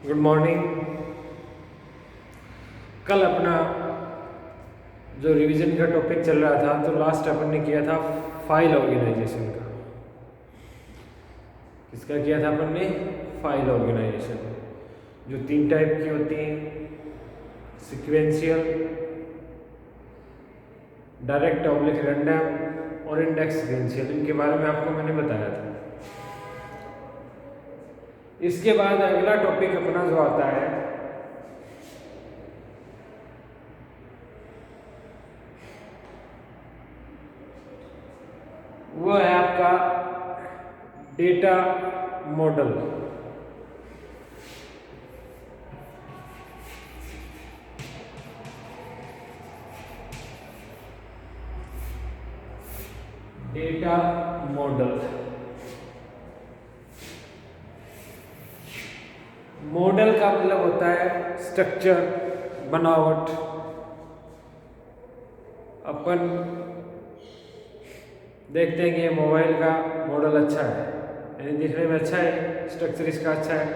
Good morning. कल अपना जो रिवीजन का टॉपिक चल रहा था तो लास्ट अपन ने किया था फाइल ऑर्गेनाइजेशन का। किसका किया था अपन ने? फाइल ऑर्गेनाइजेशन, जो 3 टाइप की होती हैं, सीक्वेंशियल, डायरेक्ट ऑब्लिक रैंडम और इंडेक्स सीक्वेंशियल। इनके बारे में आपको मैंने बताया था। इसके बाद अगला टॉपिक अपना जो आता है वो है आपका data model. Data model, model का मतलब होता है स्ट्रक्चर, बनावट। अपन देखते हैं कि ये मोबाइल का मॉडल अच्छा है, यानी दिखने में अच्छा है, स्ट्रक्चर इसका अच्छा है।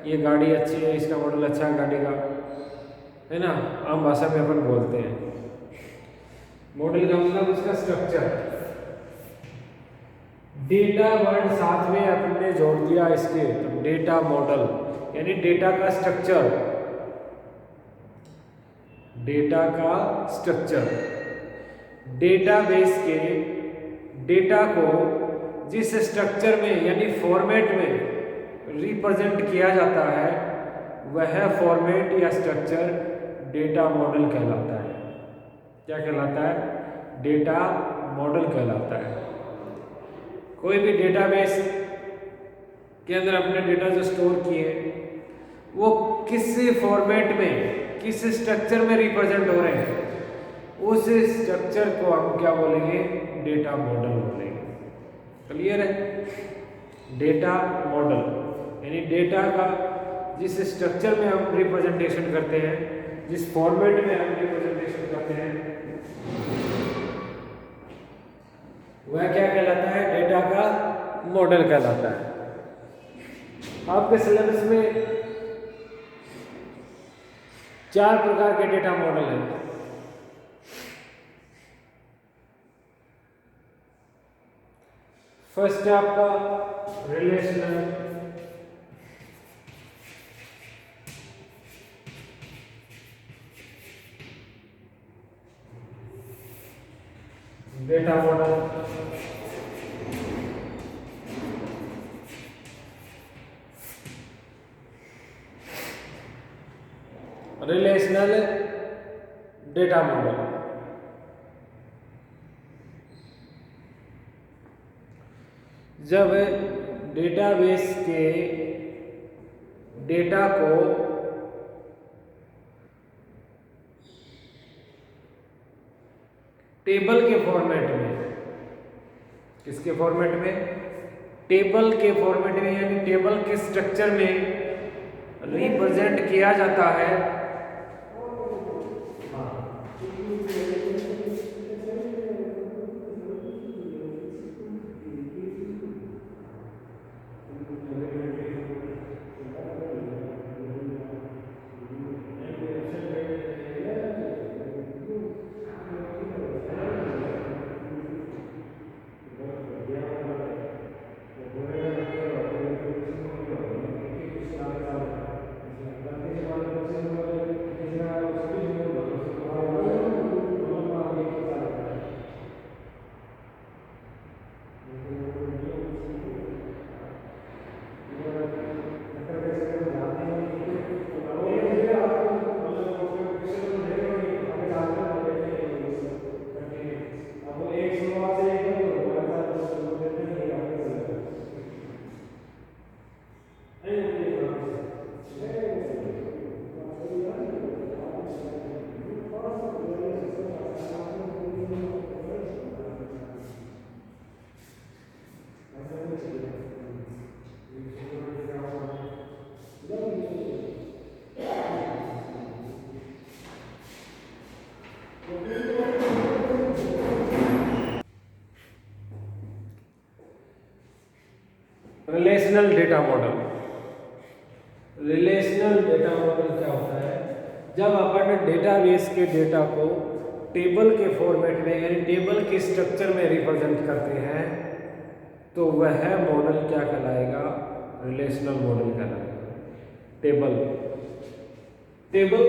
ये गाड़ी अच्छी है, इसका मॉडल अच्छा है गाड़ी का, है ना। आम भाषा में अपन बोलते हैं। मॉडल का मतलब उसका स्ट्रक्चर। डेटा वर्ड साथ में अपन ने जोड़ दिया इसके, तो डेटा मॉडल यानी डेटा का स्ट्रक्चर। डेटा का स्ट्रक्चर, डेटाबेस के डेटा को जिस स्ट्रक्चर में यानी फॉर्मेट में रिप्रेजेंट किया जाता है वह फॉर्मेट या स्ट्रक्चर डेटा मॉडल कहलाता है। क्या कहलाता है? डेटा मॉडल कहलाता है। कोई भी डेटाबेस के अंदर अपने डेटा जो स्टोर किए वो किस फॉर्मेट में, किस स्ट्रक्चर में रिप्रेजेंट हो रहे हैं, उस स्ट्रक्चर को हम क्या बोलेंगे? डेटा मॉडल बोलेंगे। क्लियर है? डेटा मॉडल यानी डेटा का जिस स्ट्रक्चर में हम रिप्रेजेंटेशन करते हैं, जिस फॉर्मेट में हम रिप्रेजेंटेशन करते हैं, वह क्या कहलाता है? डेटा का मॉडल कहलाता है। आपके सिलेबस में 4 प्रकार के डेटा मॉडल हैं। फर्स्ट है आपका relational, data model. Relational data model. जब डेटाबेस के डेटा को टेबल के फॉर्मेट में, किसके फॉर्मेट में? टेबल के फॉर्मेट में, यानी टेबल के स्ट्रक्चर में रिप्रेजेंट किया जाता है, relational data model. Relational data model क्या होता है? जब अपन डेटाबेस के डेटा को टेबल के फॉर्मेट में यानी टेबल के स्ट्रक्चर में रिप्रेजेंट करते हैं तो वह मॉडल क्या कहलाएगा? रिलेशनल मॉडल कहलाएगा। टेबल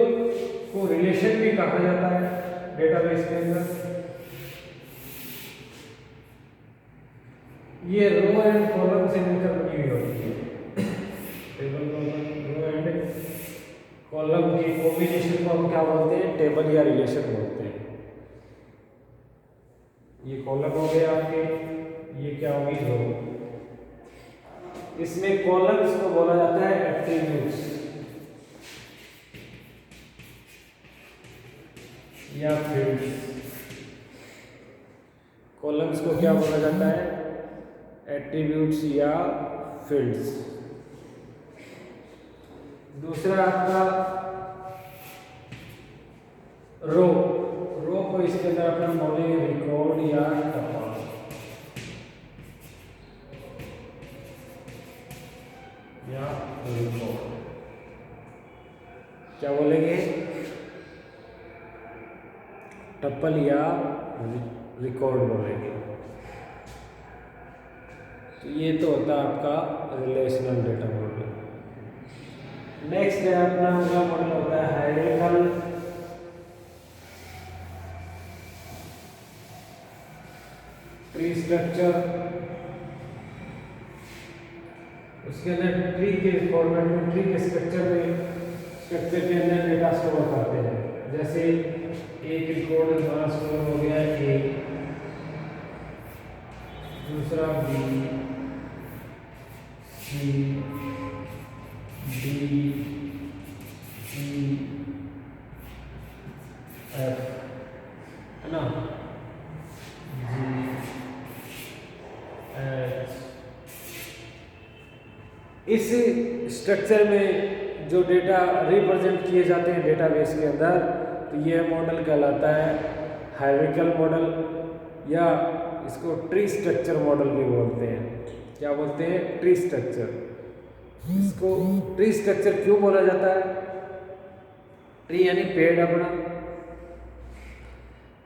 को रिलेशन भी कहा जाता है डेटाबेस के अंदर। ये रो एंड कॉलम से मिलकर बनी हुई होती है। टेबल रो एंड कॉलम की कॉम्बिनेशन को हम क्या बोलते हैं? टेबल या रिलेशन बोलते हैं। ये कॉलम हो गया आपके, ये क्या होगी? रो। इसमें कॉलम्स को बोला जाता है एट्रीब्यूट्स या फील्ड्स। कॉलम्स को क्या बोला जाता है? एट्रीब्यूट्स या फील्ड्स। दूसरा आपका रो। रो को इसके अंदर अपन बोलेंगे रिकॉर्ड या टपल। या रिकॉर्ड क्या बोलेंगे? टपल या रिकॉर्ड बोलेंगे। तो ये तो होता है आपका रिलेशनल डेटा मॉडल। नेक्स्ट है अपना अगला मॉडल होता है हायरार्किकल। Tree structure. उसके अंदर ट्री के फॉर्मेट में, ट्री के स्ट्रक्चर के अंदर डेटा स्टोर करते हैं। जैसे एक रिकॉर्ड हमारा स्टोर हो गया ए, दूसरा बी, सी, डी, ई, एफ, है ना, जी, एच। इस स्ट्रक्चर में जो डेटा रिप्रेजेंट किए जाते हैं डेटाबेस के अंदर, तो यह मॉडल कहलाता है हायरार्किकल मॉडल, या इसको ट्री स्ट्रक्चर मॉडल भी बोलते हैं। क्या बोलते हैं? Tree structure. इसको ट्री स्ट्रक्चर क्यों बोला जाता है? ट्री यानी पेड़ अपना।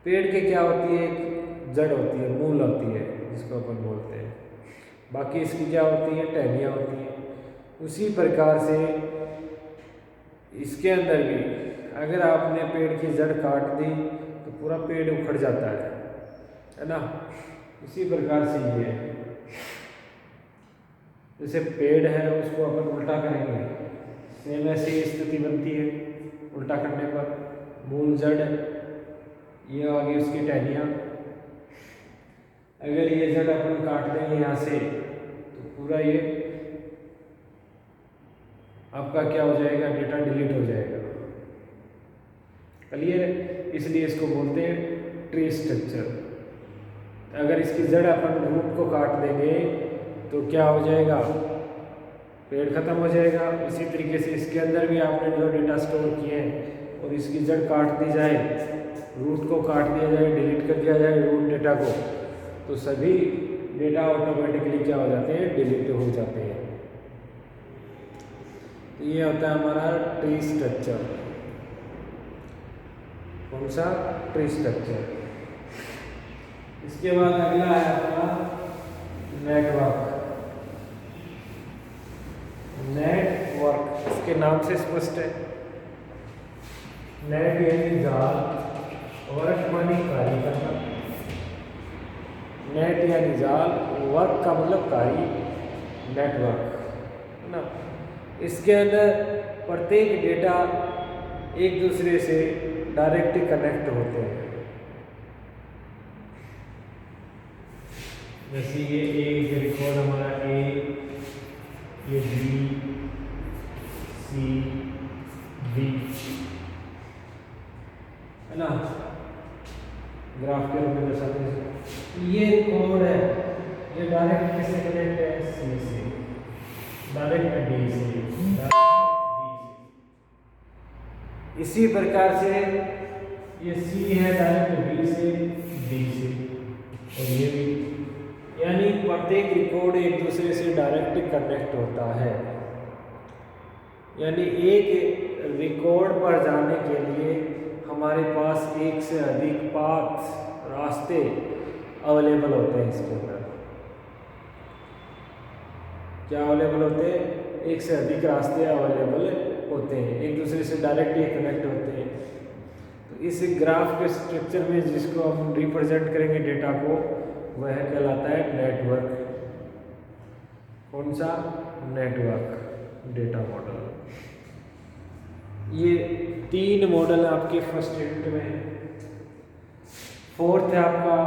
पेड़ के क्या होती है? एक जड़ होती है, मूल होती है जिसको अपन बोलते हैं। बाकी इसकी क्या होती है? टहनियाँ होती हैं। उसी प्रकार से इसके अंदर भी अगर आपने पेड़ की जड़ काट दी तो पूरा पेड़ उखड़ जाता है ना। इसी प्रकार से ये है, जैसे पेड़ है उसको अपन उल्टा करेंगे, सेम ऐसी स्थिति बनती है उल्टा करने पर। मूल जड़, ये आगे उसकी टहनियाँ। अगर ये जड़ अपन काट देंगे यहाँ से तो पूरा ये आपका क्या हो जाएगा? डेटा डिलीट हो जाएगा। क्लियर है? इसलिए इसको बोलते हैं ट्री स्ट्रक्चर। अगर इसकी जड़ अपन रूट को काट देंगे तो क्या हो जाएगा? पेड़ खत्म हो जाएगा। इसी तरीके से इसके अंदर भी आपने जो डेटा स्टोर किए हैं और इसकी जड़ काट दी जाए, रूट को काट दिया जाए, डिलीट कर दिया जाए रूट डेटा को, तो सभी डेटा ऑटोमेटिकली क्या हो जाते हैं? डिलीट हो जाते हैं। ये होता है हमारा ट्री स्ट्रक्चर। कौन सा? Tree structure. इसके बाद अगला है अपना नेटवर्क। नेटवर्क इसके नाम से स्पष्ट है। नेट यानी जाल, वर्क मानी कार्य करना। नेट यानी जाल, वर्क का मतलब कार्य, नेटवर्क, है ना। इसके अंदर प्रत्येक डेटा एक दूसरे से डायरेक्ट कनेक्ट होते हैं। जैसे ये एक रिकॉर्ड हमारा ए, ये बी, सी, डी, है ना, ग्राफ के रूप में दर्शाते हैं। ये कोड है, ये डायरेक्ट किससे कनेक्ट है? सी से, डायरेक्ट डी से, इसी प्रकार से ये सी है डायरेक्ट बी से, डी से, और ये भी, यानी प्रत्येक रिकॉर्ड एक दूसरे से डायरेक्ट कनेक्ट होता है। यानी एक रिकॉर्ड पर जाने के लिए हमारे पास एक से अधिक पाथ रास्ते अवेलेबल होते हैं। इसके अंदर क्या अवेलेबल होते हैं? एक से अधिक रास्ते अवेलेबल होते हैं, एक दूसरे से डायरेक्टली कनेक्ट होते हैं। तो इस ग्राफ के स्ट्रक्चर में जिसको हम रिप्रेजेंट करेंगे डेटा को, वह कहलाता है नेटवर्क। कौन सा? Network data model. ये 3 मॉडल आपके फर्स्ट यूनिट में है। फोर्थ है आपका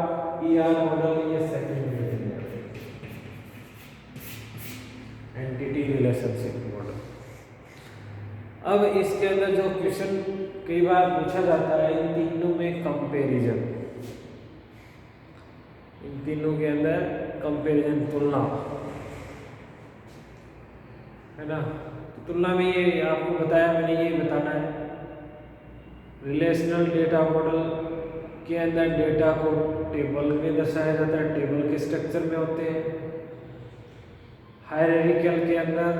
ER मॉडल, ये सेकंड यूनिट में है, एंटिटी रिलेशनशिप मॉडल। अब इसके अंदर जो क्वेश्चन कई बार पूछा जाता है, इन तीनों में कंपैरिजन, इन तीनों के अंदर कंपैरिजन, तुलना है ना। तो तुलना में ये आपको बताया मैंने, ये बताना है रिलेशनल डेटा मॉडल के अंदर डेटा को टेबल में दर्शाया जाता है, टेबल के स्ट्रक्चर में होते हैं। हायरार्किकल के अंदर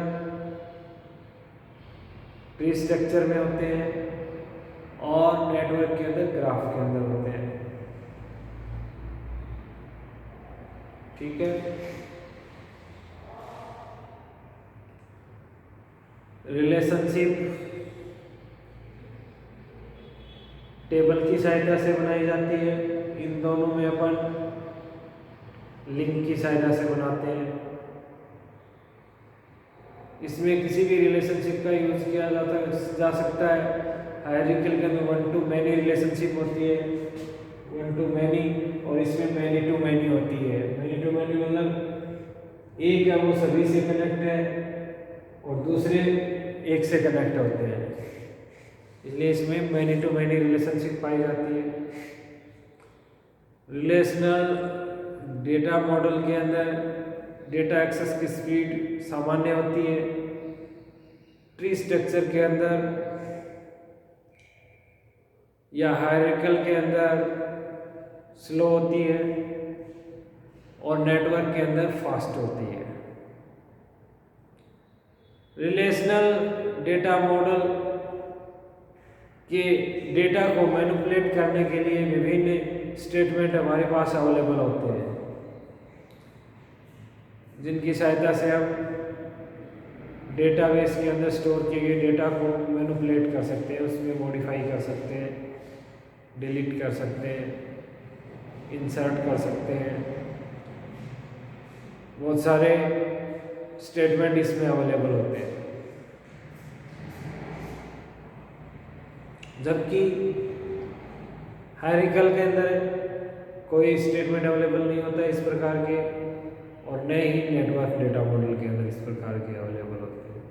ट्री स्ट्रक्चर में होते हैं, और नेटवर्क के अंदर ग्राफ के अंदर होते हैं। ठीक है। रिलेशनशिप टेबल की सहायता से बनाई जाती है। इन दोनों में अपन लिंक की सहायता से बनाते हैं। इसमें किसी भी रिलेशनशिप का यूज किया जा सकता है। हायरार्किकल के अंदर 1 to many रिलेशनशिप होती है, 1 to many, और इसमें many to many होती है। many to many मतलब एक है वो सभी से कनेक्ट है और दूसरे एक से कनेक्ट होते हैं, इसलिए इसमें मैनी टू मैनी रिलेशनशिप पाई जाती है। रिलेशनल डेटा मॉडल के अंदर डेटा एक्सेस की स्पीड सामान्य होती है। ट्री स्ट्रक्चर के अंदर या हायरार्किकल के अंदर स्लो होती है, और नेटवर्क के अंदर फास्ट होती है। रिलेशनल डेटा मॉडल के डेटा को मैनिपुलेट करने के लिए विभिन्न स्टेटमेंट हमारे पास अवेलेबल होते हैं, जिनकी सहायता से हम डेटाबेस के अंदर स्टोर किए गए डेटा को मैनिपुलेट कर सकते हैं, उसमें मॉडिफाई कर सकते हैं, डिलीट कर सकते हैं, इंसर्ट कर सकते हैं। बहुत सारे स्टेटमेंट इसमें अवेलेबल होते हैं। जबकि हायरार्किकल के अंदर कोई स्टेटमेंट अवेलेबल नहीं होता इस प्रकार के, और न ही नेटवर्क डेटा मॉडल के अंदर इस प्रकार के अवेलेबल होते हैं।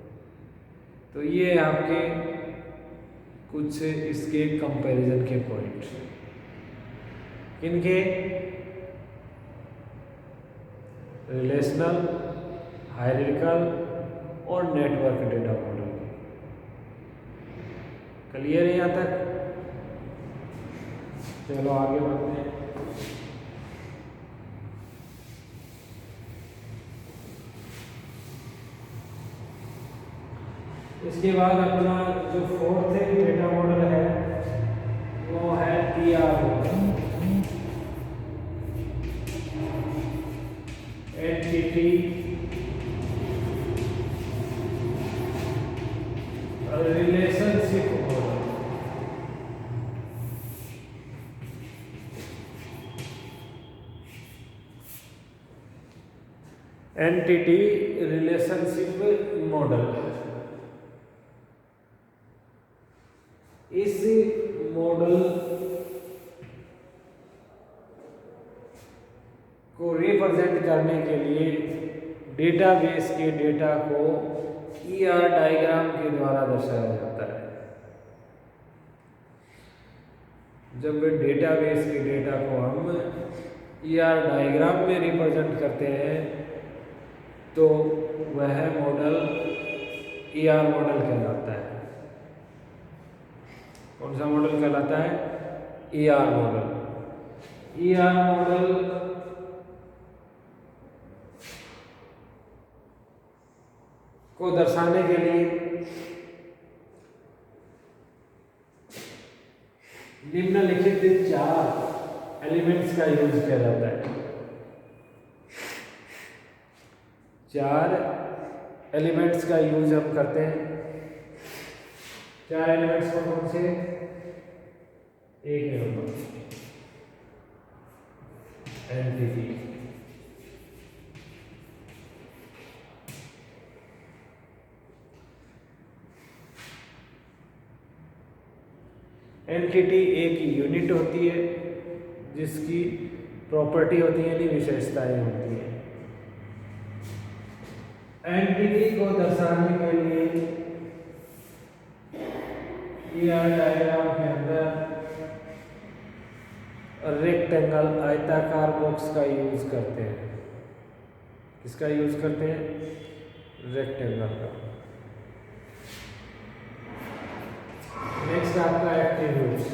तो ये आपके कुछ इसके कंपैरिजन के पॉइंट, इनके रिलेशनल, हायरार्किकल और नेटवर्क डेटा मॉडल। क्लियर है यहाँ तक? चलो आगे बढ़ते हैं। इसके बाद अपना जो फोर्थ डेटा मॉडल है वो है ER model, entity relationship model. Entity relationship model, इस मॉडल को रिप्रेजेंट करने के लिए डेटाबेस के डेटा को ER डायग्राम के द्वारा दर्शाया जाता है। जब डेटाबेस के डेटा को हम ER डायग्राम में रिप्रेजेंट करते हैं तो वह मॉडल ER मॉडल कहलाता है। कौन सा मॉडल कहलाता है? ER model. ER मॉडल को दर्शाने के लिए निम्नलिखित 4 एलिमेंट्स का यूज किया जाता है। 4 एलिमेंट्स का यूज हम करते हैं। 4 एलिमेंट्स कौन से? एक नंबर एंटिटी, एंटिटी एक यूनिट होती है जिसकी प्रॉपर्टी होती है यानी विशेषताएं होती है। एंटिटी को दर्शाने के लिए ER डायग्राम के अंदर रेक्टेंगल आयताकार बॉक्स का यूज करते हैं। किसका यूज करते हैं? रेक्टेंगल का। नेक्स्ट आपका एट्रीब्यूट्स,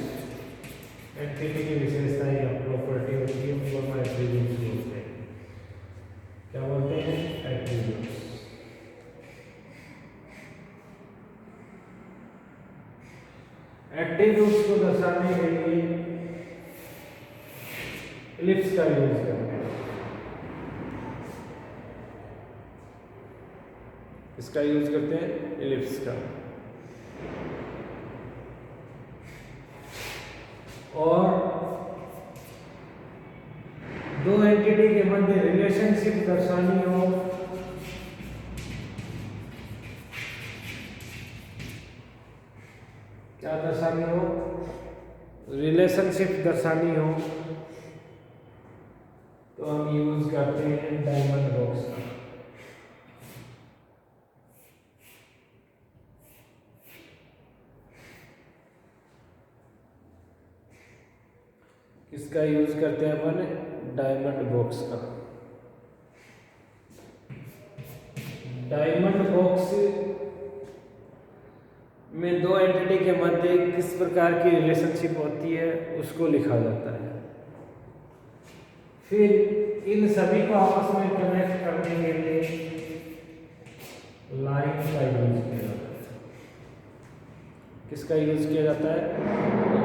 एंटिटी की विशेषताएं या प्रॉपर्टी होती है उनको हम एट्रीब्यूट्स बोलते हैं। क्या बोलते हैं? एट्रीब्यूट्स। एट्रीब्यूट्स को दर्शाने के लिए इलिप्स का यूज करते हैं। इसका यूज करते हैं? इलिप्स का। और दो एंटिटी के मध्य रिलेशनशिप दर्शानी हो क्या दर्शानी हो? रिलेशनशिप दर्शानी हो तो हम यूज करते हैं डायमंड बॉक्स का। किसका यूज करते हैं अपन? डायमंड बॉक्स का। डायमंड बॉक्स में दो एंटिटी के मध्य किस प्रकार की रिलेशनशिप होती है उसको लिखा जाता है। फिर इन सभी को आपस में कनेक्ट करने के लिए लाइन का यूज किया जाता है। किसका यूज किया जाता है?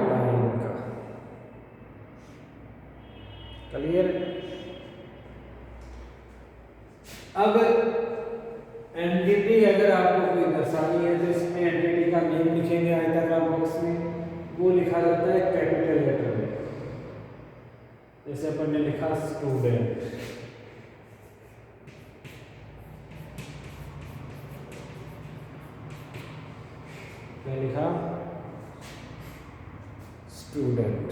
लाइन का। क्लियर? अब एंटिटी अगर आपको कोई दर्शानी है तो इसमें एंटिटी का नेम लिखेंगे आयताकार बॉक्स में, वो लिखा जाता है कैपिटल लेटर में। जैसे अपन ने लिखा स्टूडेंट, क्या लिखा? स्टूडेंट।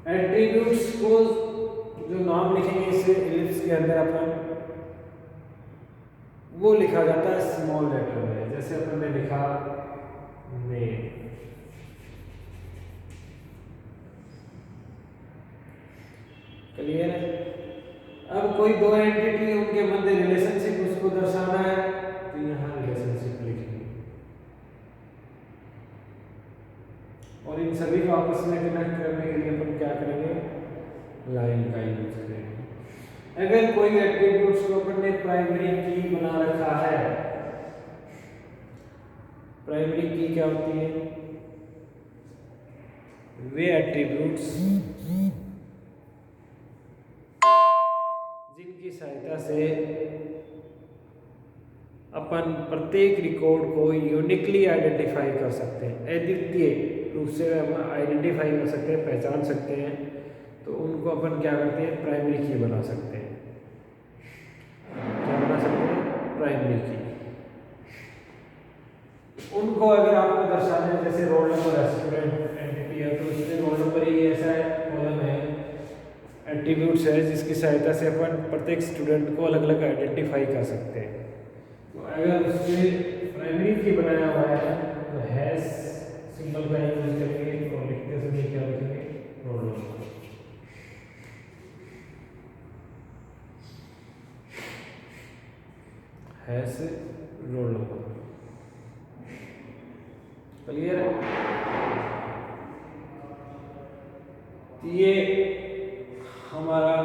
एट्रीब्यूट्स को जो नाम लिखेंगे इसे इलिप्स के अंदर अपन वो लिखा जाता है स्मॉल लेटर में। जैसे अपन ने लिखा नेम। क्लियर है? अब कोई दो एंटिटी उनके मध्य रिलेशनशिप उसको दर्शाना है तो यहाँ रिलेशनशिप लिखेंगे और इन सभी को आपस में कनेक्ट करने के लिए अपन क्या करेंगे? लाइन का यूज करेंगे। अगर कोई एट्रीब्यूट्स को अपन ने प्राइमरी की बना रखा है, प्राइमरी की क्या होती है? वे एट्रीब्यूट्स जिनकी सहायता से अपन प्रत्येक रिकॉर्ड को यूनिकली आइडेंटिफाई कर सकते हैं, अद्वितीय रूप से हम आइडेंटिफाई कर सकते हैं, पहचान सकते हैं। तो उनको अपन क्या करते हैं? प्राइमरी की बना सकते हैं। क्या बना सकते हैं? प्राइमरी की। उनको अगर आपको दर्शाना है, जैसे रोल नंबर है, स्टूडेंट एंटिटी है तो उसमें रोल नंबर ही ऐसा है कॉलम है, एट्रीब्यूट्स है जिसकी सहायता से अपन प्रत्येक स्टूडेंट को अलग अलग आइडेंटिफाई कर सकते हैं। तो अगर उसमें प्राइमरी की बनाया हुआ है तो हैश सिंबल का यूज करेंगे और लिखते समय क्या लिखेंगे? Roll number. Hash roll number. Clear है? ये हमारा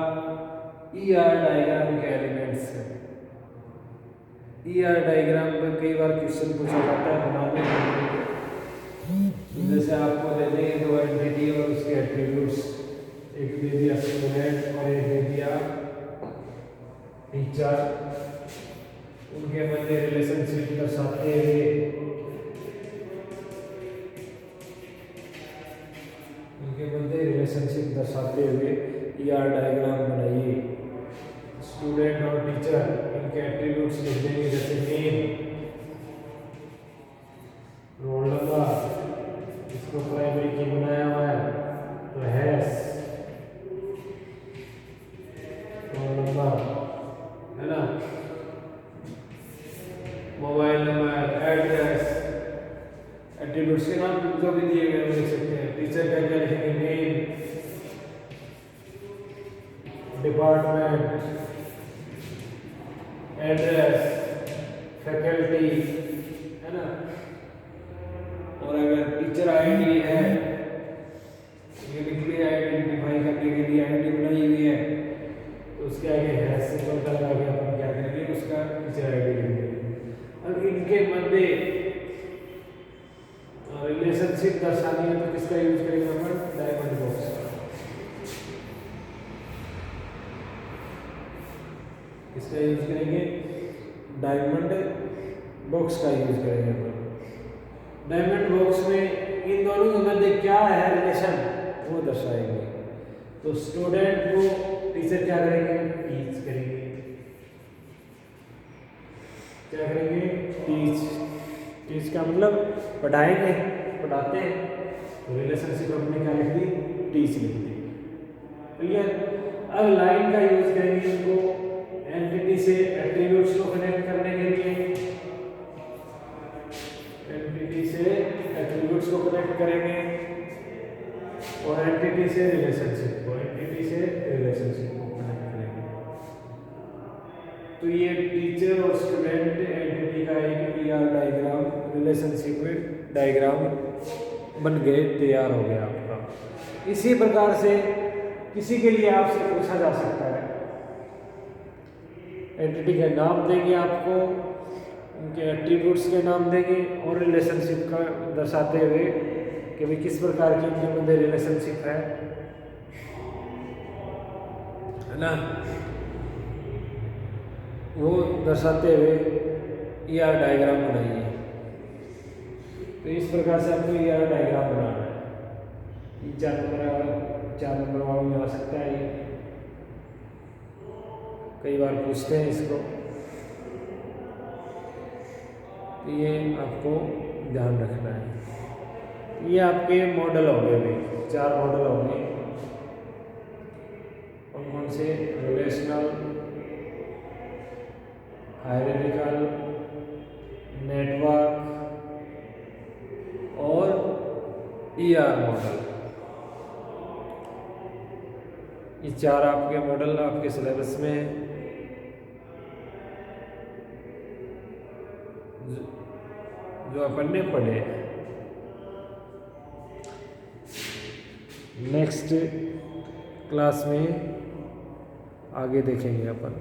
ER डायग्राम के एलिमेंट्स है। ER डायग्राम में कई बार क्वेश्चन पूछा जाता है बनाने के लिए जैसे आपको दे देंगे दो एंटिटी और उसके एट्रीब्यूट्स, एक दे दिया स्टूडेंट और एक दे दिया टीचर, उनके मध्य रिलेशनशिप दर्शाते हुए ER डायग्राम बनाइए। स्टूडेंट और टीचर, इनके एट्रीब्यूट्स लिख देंगे, जैसे नेम, रोल नंबर, इसको प्राइमरी की बनाया हुआ है तो हैश रोल नंबर, है ना, मोबाइल नंबर, एड्रेस, एट्रीब्यूट्स के नाम जो भी दिए गए लिख सकते हैं। टीचर का क्या लिखेंगे, नेम, डिपार्टमेंट, एड्रेस, फैकल्टी, है ना। और अगर टीचर आईडी है, ये लिखिए आइडेंटिफाई करने के लिए आईडी बनाई हुई है, तो उसके आगे हैश सिंबल का लगा के अपन क्या करेंगे, उसका टीचर आईडी लिख देंगे। अब इनके मध्य रिलेशनशिप दर्शानी है तो किसका यूज करेंगे अपन, डायमंड बॉक्स का। किसका यूज करेंगे, डायमंड बॉक्स का यूज करेंगे अपन। डायमंड बॉक्स में इन दोनों के मध्य क्या है रिलेशन वो दर्शाएंगे। तो स्टूडेंट को टीचर क्या करेंगे, टीच करेंगे, क्या करेंगे, टीच। टीच का मतलब पढ़ाएंगे, पढ़ाते हैं, तो रिलेशनशिप हमने क्या लिख दी, टीच लिख दी। क्लियर। अब लाइन का यूज करेंगे इनको एंटिटी से एट्रीब्यूट्स को कनेक्ट करने के लिए, एंटिटी से एट्रीब्यूट्स को कनेक्ट करेंगे और एंटिटी से रिलेशनशिप को, एंटिटी से रिलेशनशिप को कनेक्ट करेंगे। तो ये टीचर और स्टूडेंट एंटिटी का एक ER डायग्राम, रिलेशनशिप डायग्राम बन गए, तैयार हो गया आपका। इसी प्रकार से किसी के लिए आपसे पूछा जा सकता है, एंटिटी के नाम देंगे आपको, उनके एट्रीब्यूट्स के नाम देंगे और रिलेशनशिप का दर्शाते हुए कि भाई किस प्रकार की इनके मध्य रिलेशनशिप है ना, वो दर्शाते हुए ER डायग्राम बनाइए। तो इस प्रकार से आपको ER डायग्राम बनाना है। 4 नंबर वालों में आ सकता है, ये कई बार पूछते हैं इसको, तो ये आपको ध्यान रखना है। ये आपके मॉडल हो गए, भाई 4 मॉडल हो गए। कौन कौन से, रिलेशनल, हायरार्किकल, नेटवर्क और ER मॉडल। ये 4 आपके मॉडल आपके सिलेबस में जो अपन ने पढ़े। नेक्स्ट क्लास में आगे देखेंगे अपन।